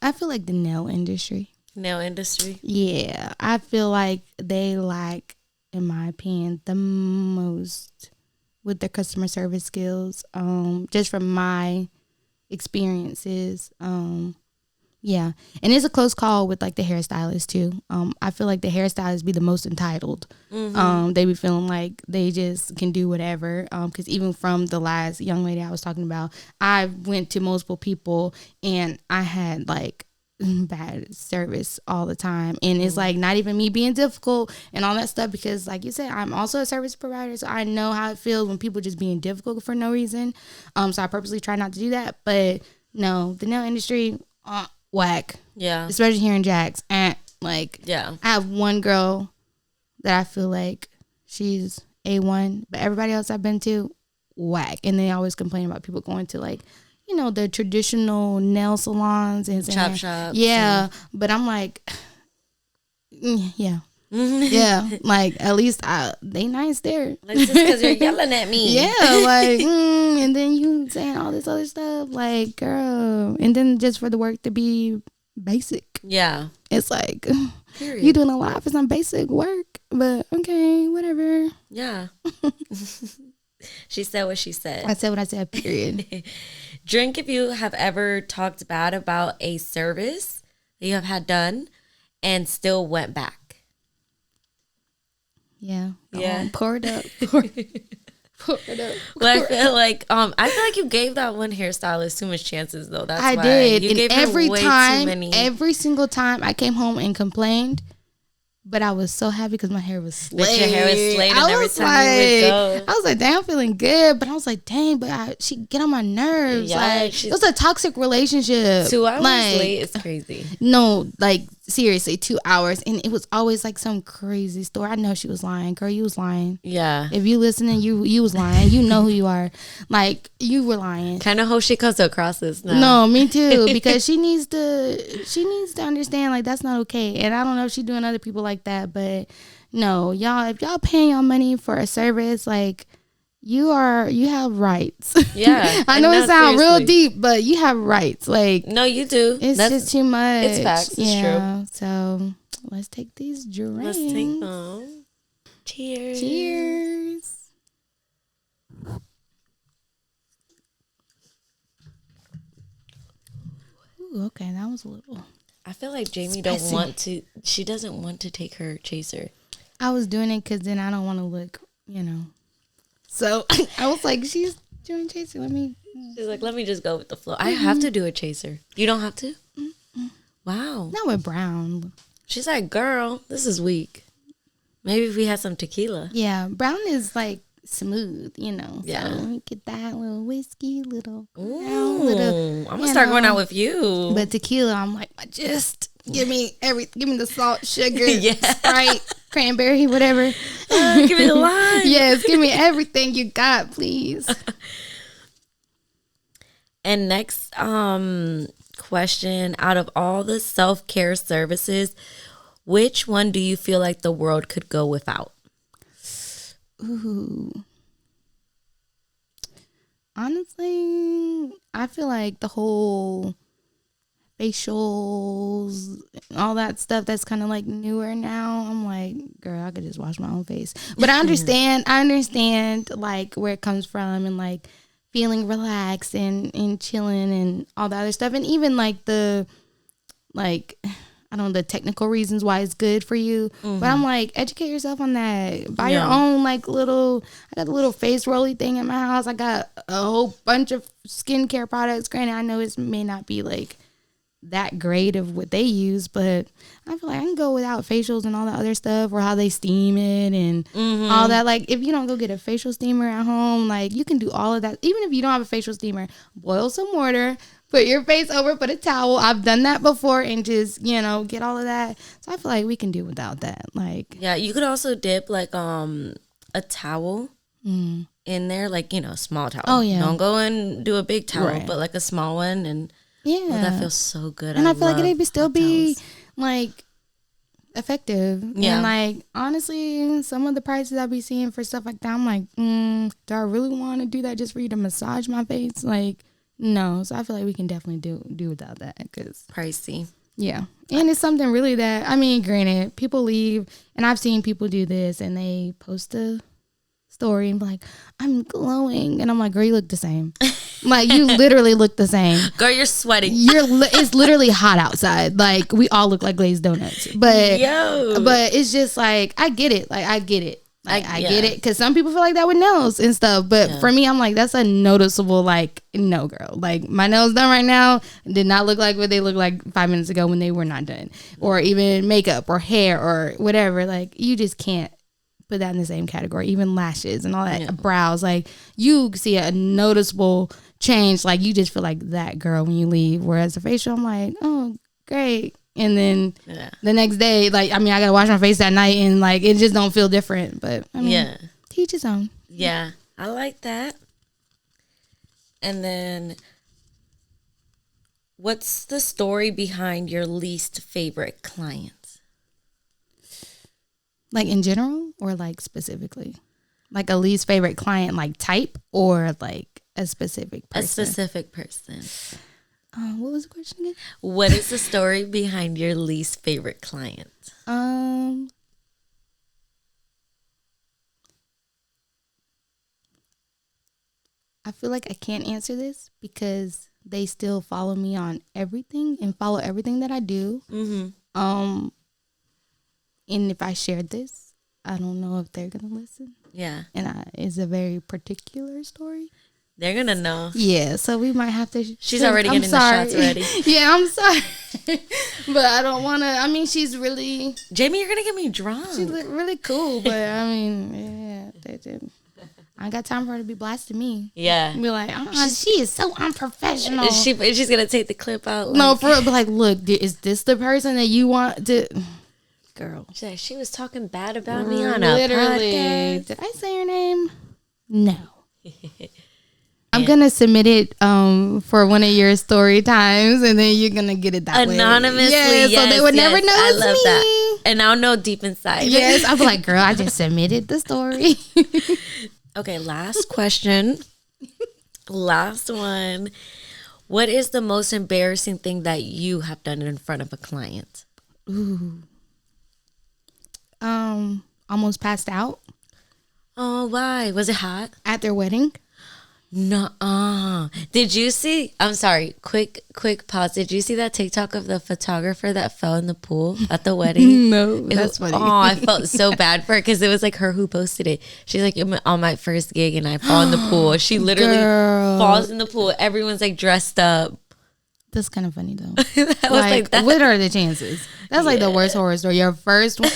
the nail industry. Nail industry? Yeah. I feel like they lack, in my opinion, the most with their customer service skills. Just from my experiences. Yeah. And it's a close call with like the hairstylist too. I feel like the hairstylists be the most entitled. They be feeling like they just can do whatever. Because even from the last young lady I was talking about, I went to multiple people and I had like bad service all the time. And it's like not even me being difficult and all that stuff, because like you said, I'm also a service provider, so I know how it feels when people just being difficult for no reason. So I purposely try not to do that. But no, the nail industry, whack. Yeah. Especially here in Jax. Like, yeah. I have one girl that I feel like she's A1, but everybody else I've been to, whack. And they always complain about people going to like, you know, the traditional nail salons and chop shops. Yeah, but I'm like, yeah. Yeah, like at least they nice there. Like just because you're yelling at me. Yeah, like and then you saying all this other stuff, like girl, and then just for the work to be basic. Yeah, it's like period. you doing a lot for some basic work, but okay, whatever. Yeah. She said what she said. I said what I said. Period. Drink if you have ever talked bad about a service that you have had done and still went back. Yeah. Yeah. Pour it up. Pour it up. Well, I feel like you gave that one hairstylist too much chances though. That's I why. did. You And gave every her way time, too many. every single time I came home and complained, but I was so happy because my hair was slayed. But your hair was slayed, and every time you would go, I was like, dang, I'm feeling good. But I was like, dang, but she get on my nerves. Yeah, like, it was a toxic relationship. 2 hours like, late is crazy. No, like seriously, 2 hours, and it was always like some crazy story. I know she was lying, girl. You was lying. Yeah. If you listening, you was lying. You know who you are. Like you were lying. Kind of hope she comes across this now. No, me too. Because she needs to understand like that's not okay. And I don't know if she's doing other people like that, but no, y'all. If y'all paying y'all money for a service, like you have rights. Yeah. I know it sounds seriously. real deep, but you have rights. Like No, you do. it's just too much. It's facts. It's true. So let's take these drinks. Let's take them. Cheers. Cheers. Ooh, okay, that was a little. I feel like Jamie Spicy. she doesn't want to take her chaser. I was doing it because then I don't want to look, So I was like, she's doing chaser. She's like, let me just go with the flow. I have to do a chaser. You don't have to? Wow. Not with brown. She's like, girl, this is weak. Maybe if we had some tequila. Yeah, brown is like smooth, Yeah. So we get that little whiskey, little Ooh, I'm gonna start going out with you. But tequila, I'm like, just give me the salt, sugar, Yeah. Sprite, cranberry, whatever. Give me the lime. Yes, give me everything you got, please. And next question, out of all the self-care services, which one do you feel like the world could go without? Ooh. Honestly, I feel like the whole facials, all that stuff that's kind of like newer now. I'm like, girl, I could just wash my own face. But I understand like where it comes from and like feeling relaxed and chilling and all the other stuff. And even like the technical reasons why it's good for you. Mm-hmm. But I'm like, educate yourself on that. Buy your own I got a little face rolly thing in my house. I got a whole bunch of skincare products. Granted, I know it may not be like that great of what they use, but I feel like I can go without facials and all that other stuff, or how they steam it and all that. Like, if you don't go get a facial steamer at home, like you can do all of that. Even if you don't have a facial steamer, boil some water, put your face over, put a towel. I've done that before and just, get all of that. So I feel like we can do without that. Like, yeah, you could also dip like a towel in there, like, a small towel. Oh, yeah. Don't go and do a big towel, Right. but like a small one. And that feels so good. And I feel like it would still be towels. like effective. Yeah. And like, honestly, some of the prices I be seeing for stuff like that, I'm like, do I really want to do that just for you to massage my face? Like, no. So I feel like we can definitely do without that, because Pricey. yeah. And it's something really that, granted, people leave, and I've seen people do this and they post a story and be like, I'm glowing, and I'm like, girl, you look the same. Like, you literally look the same. Girl, you're sweating. It's literally hot outside. Like, we all look like glazed donuts. But it's just like, I get it. Like, I get it. Like, I get it, because some people feel like that with nails and stuff. But for me, I'm like, that's a noticeable, like, no, girl. Like, my nails done right now did not look like what they looked like 5 minutes ago when they were not done. Or even makeup or hair or whatever. Like, you just can't put that in the same category. Even lashes and all that, brows. Like, you see a noticeable change. Like, you just feel like that girl when you leave. Whereas the facial, I'm like, oh, great. And then the next day, like, I gotta wash my face that night, and like, it just don't feel different. But teach his own. Yeah, I like that. And then, what's the story behind your least favorite client? Like in general or like specifically? Like a least favorite client, like type, or like a specific person? A specific person. What was the question again? What is the story behind your least favorite client? I feel like I can't answer this because they still follow me on everything and follow everything that I do. Mm-hmm. And if I shared this, I don't know if they're gonna listen. Yeah. And it's a very particular story. They're gonna know. Yeah, so we might have to. She's already getting the shots ready. Yeah, I'm sorry, but I don't want to. I mean, she's really Jamie. You're gonna get me drunk. she's really cool, but I mean, yeah, they did. I got time for her to be blasting me. Yeah. Be like, she is so unprofessional. She's gonna take the clip out. Like, No, for real, but like, look, is this the person that you want to? Girl, she's like, she was talking bad about me on a literally. podcast. Did I say your name? No. I'm gonna submit it for one of your story times, and then you're gonna get it that way. Anonymously. Yeah, so they would never know I it's love me. that. And I'll know deep inside. Yes, I'll be like, girl, I just submitted the story. Okay, last question. Last one. What is the most embarrassing thing that you have done in front of a client? Ooh. Almost passed out Oh, why? Was it hot? at their wedding. No. Did you see? I'm sorry. Quick pause. Did you see that TikTok of the photographer that fell in the pool at the wedding? No, that's funny. Oh, I felt so bad for her because it was like her who posted it. She's like, I'm on my first gig and I fall in the pool. She literally Girl. falls in the pool. Everyone's like dressed up. That's kind of funny though. I was like that. What are the chances? That's like the worst horror story. Your first one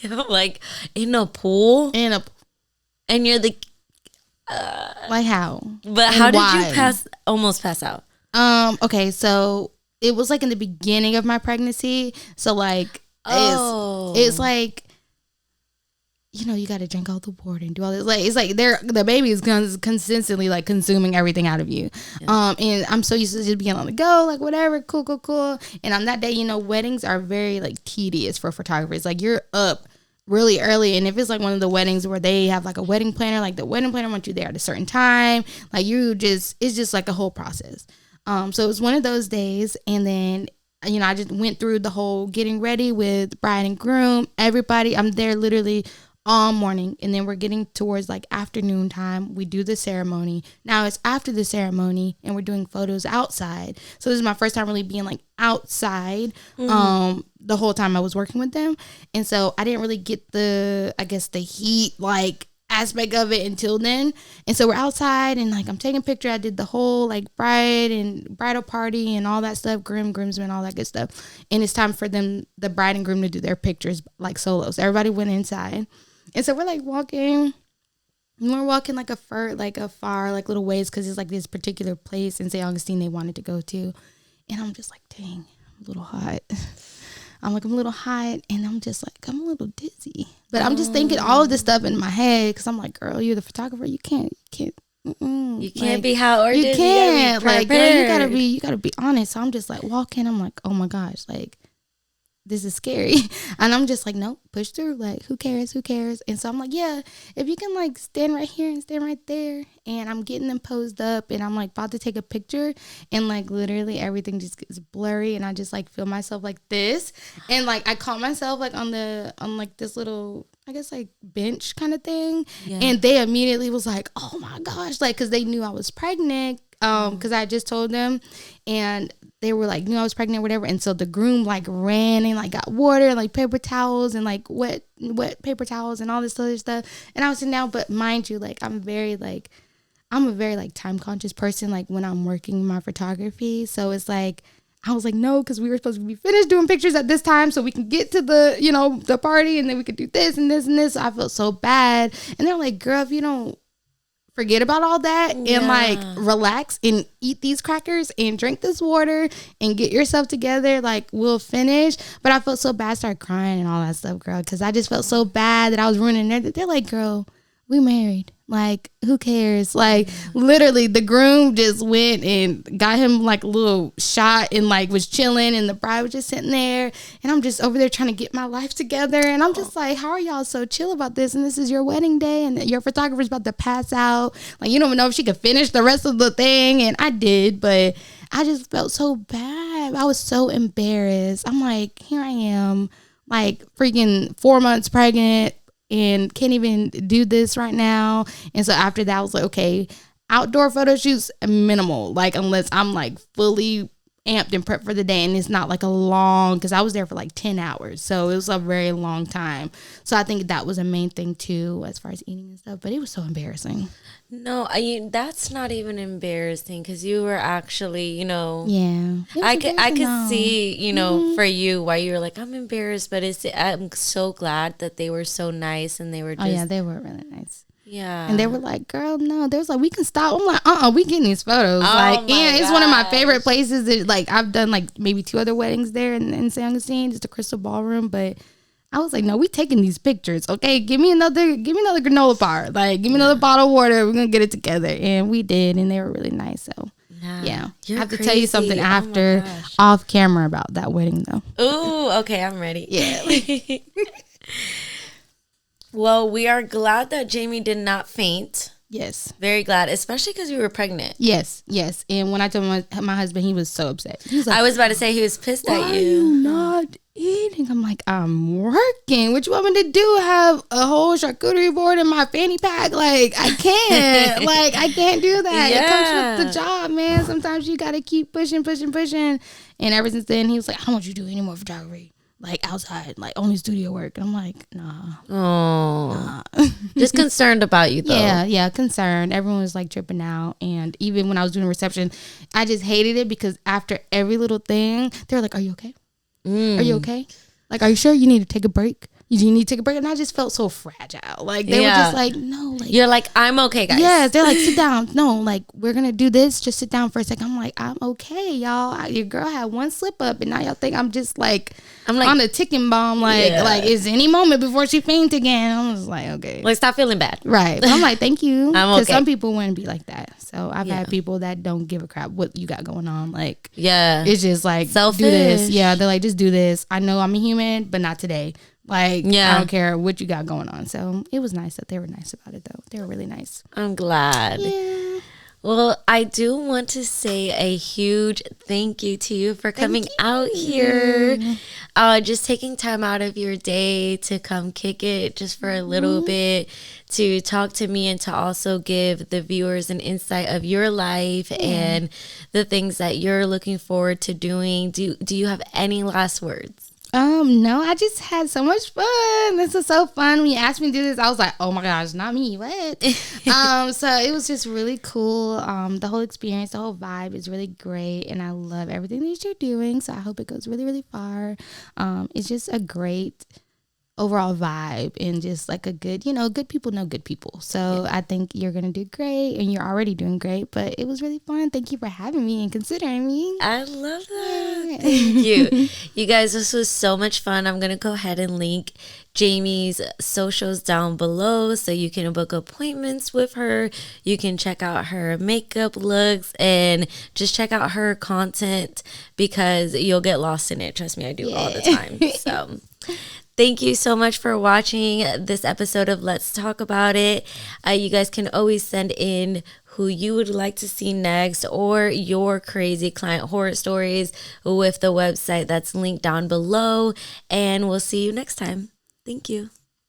I'm like in a pool in a and you're like, like how? but And how did why? you almost pass out? Okay, so it was like in the beginning of my pregnancy. So like it's like, you know, you got to drink all the water and do all this. Like it's like the baby is consistently like consuming everything out of you. Yeah. And I'm so used to just being on the go, like whatever, cool. And on that day, you know, weddings are very like tedious for photographers. Like you're up really early, and if it's like one of the weddings where they have like a wedding planner, like the wedding planner wants you there at a certain time, like it's just like a whole process. So it was one of those days, and then, you know, I just went through the whole getting ready with bride and groom, everybody. I'm there literally all morning, and then we're getting towards like afternoon time. We do the ceremony. Now it's after the ceremony, and we're doing photos outside. So this is my first time really being like outside. The whole time I was working with them, and so I didn't really get the heat like aspect of it until then. And so we're outside, and like I'm taking picture. I did the whole like bride and bridal party and all that stuff, groomsmen, all that good stuff. And it's time for them, the bride and groom, to do their pictures like solo. So everybody went inside. And so we're like walking, and we're walking like a far like little ways, because it's like this particular place in St. Augustine they wanted to go to. And I'm just like, dang, I'm a little hot. I'm a little hot, and I'm just like, I'm a little dizzy. But I'm just thinking all of this stuff in my head, because I'm like, girl, you're the photographer. You can't Like, be hot or you dizzy. can't. Like, girl, Prepared. you gotta be honest. So I'm just like walking. I'm like, oh my gosh, like, this is scary. And I'm just like, nope, push through. Like, who cares? And so I'm like, yeah, if you can like stand right here and stand right there. And I'm getting them posed up, and I'm like about to take a picture, and like literally everything just gets blurry, and I just like feel myself like this. And like I caught myself like on like this little, I guess like bench kind of thing. Yeah. And they immediately was like, oh my gosh, like, because they knew I was pregnant, because I just told them, and they were like, knew I was pregnant or whatever. And so the groom like ran and like got water and like paper towels and like wet paper towels and all this other stuff. And I was sitting down, but mind you, like I'm a very like time conscious person, like when I'm working my photography. So it's like, I was like, no, because we were supposed to be finished doing pictures at this time so we can get to the, you know, the party, and then we could do this and this and this. So I felt so bad. And they're like, girl, if you don't forget about all that and like relax and eat these crackers and drink this water and get yourself together, like we'll finish. But I felt so bad, started crying and all that stuff, girl, because I just felt so bad that I was ruining it. They're like, girl, we married. Like, who cares? Like, literally, the groom just went and got him like a little shot and like was chilling, and the bride was just sitting there, and I'm just over there trying to get my life together, and I'm just like, how are y'all so chill about this? And this is your wedding day, and your photographer's about to pass out. Like, you don't even know if she could finish the rest of the thing, and I did, but I just felt so bad. I was so embarrassed. I'm like, here I am, like freaking 4 months pregnant, and can't even do this right now. And so after that, I was like, okay, outdoor photo shoots minimal, like unless I'm like fully amped and prepped for the day, and it's not like a long, because I was there for like 10 hours, so it was a very long time. So I think that was a main thing too, as far as eating and stuff. But it was so embarrassing. No, that's not even embarrassing, because you were actually, Yeah, I could see, for you why you were like, I'm embarrassed, but I'm so glad that they were so nice, and they were just, oh yeah, they were really nice. Yeah. And they were like, girl, no. They was like, we can stop. I'm like, we getting these photos. Oh like, my yeah, it's one of my gosh. favorite places. That, like, I've done like maybe 2 other weddings there in San Augustine, just the Crystal Ballroom. But I was like, no, we taking these pictures. Okay, give me another granola bar. Like, give me another bottle of water. We're gonna get it together. And we did, and they were really nice. So yeah. I have to tell you something after off camera about that wedding though. Ooh, okay, I'm ready. Yeah. Well, we are glad that Jaime did not faint. Yes. Very glad, especially because you were pregnant. Yes. And when I told my husband, he was so upset. He was like, I was about to say he was pissed at why you. are you not eating? I'm like, I'm working. What you want me to do? Have a whole charcuterie board in my fanny pack? Like, I can't. I can't do that. Yeah. It comes with the job, man. Sometimes you got to keep pushing. And ever since then, he was like, I don't want you to do any more photography. Like outside, like only studio work. And I'm like, nah. Oh, just concerned about you though. Yeah, concerned. Everyone was like tripping out, and even when I was doing reception, I just hated it because after every little thing, they were like, "Are you okay? Are you okay? Like, are you sure you need to take a break? You need to take a break?" And I just felt so fragile. Like they were just like, "No, like you're like, I'm okay, guys." Yes, they're like, sit down. No, like we're gonna do this. Just sit down for a second. I'm like, I'm okay, y'all. Your girl had one slip up, and now y'all think I'm just like, I'm like on a ticking bomb. Like is any moment before she faint again. I was like, okay, like stop feeling bad. Right. But I'm like, thank you, because some people wouldn't be like that. So I've had people that don't give a crap what you got going on. Like, it's just like selfish. Do this. Yeah, they're like, just do this. I know I'm a human, but not today. Like, I don't care what you got going on. So it was nice that they were nice about it, though. They were really nice. I'm glad. Yeah. Well, I do want to say a huge thank you to you for coming out here. Just taking time out of your day to come kick it just for a little bit, to talk to me, and to also give the viewers an insight of your life and the things that you're looking forward to doing. Do you have any last words? No, I just had so much fun. This was so fun. When you asked me to do this, I was like, oh my gosh, not me. What? So it was just really cool. The whole experience, the whole vibe is really great. And I love everything that you're doing. So I hope it goes really, really far. It's just a great overall vibe, and just like a good, good people know good people. So I think you're going to do great, and you're already doing great, but it was really fun. Thank you for having me and considering me. I love that. Thank you. You guys, this was so much fun. I'm going to go ahead and link Jaime's socials down below so you can book appointments with her. You can check out her makeup looks and just check out her content, because you'll get lost in it. Trust me, I do all the time. So thank you so much for watching this episode of Let's Talk About It. You guys can always send in who you would like to see next, or your crazy client horror stories with the website that's linked down below. And we'll see you next time. Thank you.